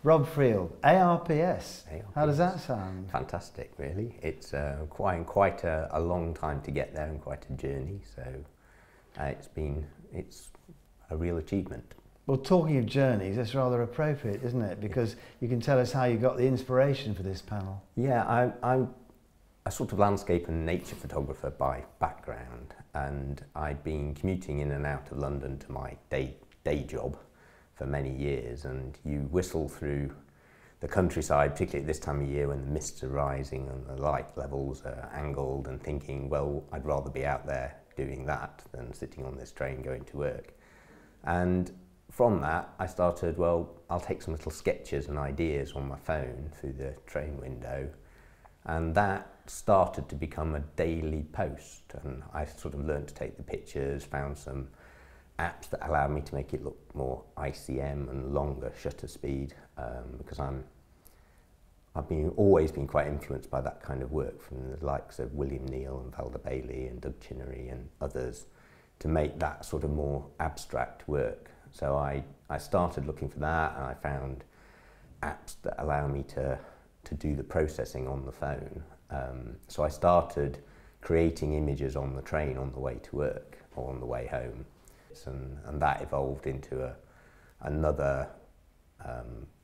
Rob Friel, ARPS. ARPS. How does that sound? Fantastic, really. It's quite a long time to get there and quite a journey. So it's a real achievement. Well, talking of journeys, that's rather appropriate, isn't it? Because you can tell us how you got the inspiration for this panel. Yeah, I'm a sort of landscape and nature photographer by background, and I'd been commuting in and out of London to my day job for many years, and you whistle through the countryside, particularly at this time of year when the mists are rising and the light levels are angled, and thinking, well, I'd rather be out there doing that than sitting on this train going to work. And from that, I started, well, I'll take some little sketches and ideas on my phone through the train window, and that started to become a daily post, and I sort of learned to take the pictures, found some apps that allowed me to make it look more ICM and longer shutter speed, because I've always been quite influenced by that kind of work from the likes of William Neal and Valder Bailey and Doug Chinnery and others to make that sort of more abstract work. So I started looking for that, and I found apps that allow me to do the processing on the phone. So I started creating images on the train on the way to work or on the way home. And that evolved into another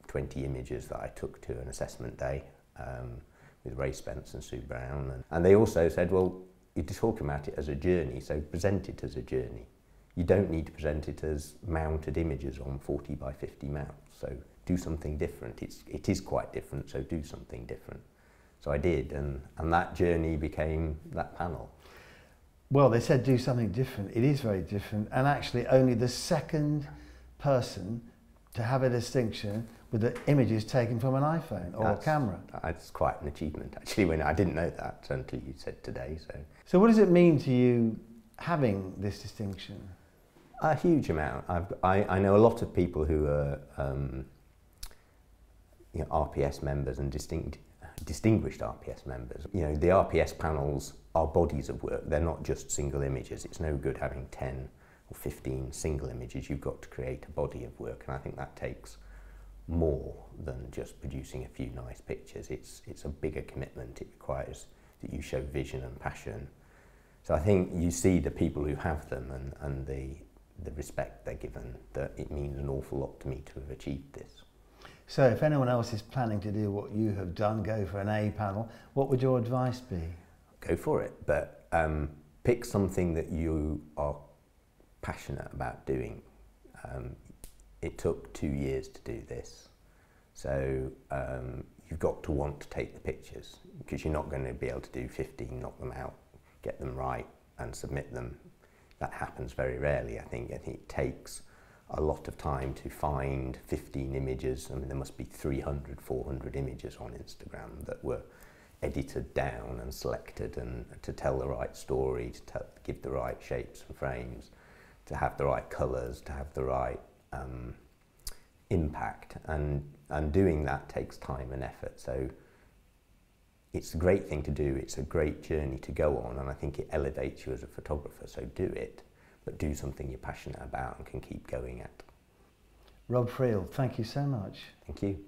20 images that I took to an assessment day with Ray Spence and Sue Brown. And they also said, well, you're talking about it as a journey, so present it as a journey. You don't need to present it as mounted images on 40 by 50 mounts, so do something different. It is quite different, so do something different. So I did, and that journey became that panel. Well, they said do something different. It is very different, and actually only the second person to have a distinction with the images taken from an iPhone or a camera. That's quite an achievement, actually, when I didn't know that until you said today. So what does it mean to you having this distinction? A huge amount. I know a lot of people who are RPS members and distinguished RPS members. You know, the RPS panels are bodies of work. They're not just single images. It's no good having 10 or 15 single images. You've got to create a body of work, and I think that takes more than just producing a few nice pictures. It's a bigger commitment. It requires that you show vision and passion. So I think you see the people who have them and the respect they're given, that it means an awful lot to me to have achieved this. So if anyone else is planning to do what you have done, go for an A panel, what would your advice be? Go for it, but pick something that you are passionate about doing. It took 2 years to do this, so you've got to want to take the pictures, because you're not going to be able to do 15, knock them out, get them right and submit them. That happens very rarely. I think it takes a lot of time to find 15 images. I mean, there must be 300, 400 images on Instagram that were edited down and selected, and to tell the right story, to give the right shapes and frames, to have the right colours, to have the right impact, and doing that takes time and effort. So it's a great thing to do, it's a great journey to go on, and I think it elevates you as a photographer, so do it, but do something you're passionate about and can keep going at. Rob Friel, thank you so much. Thank you.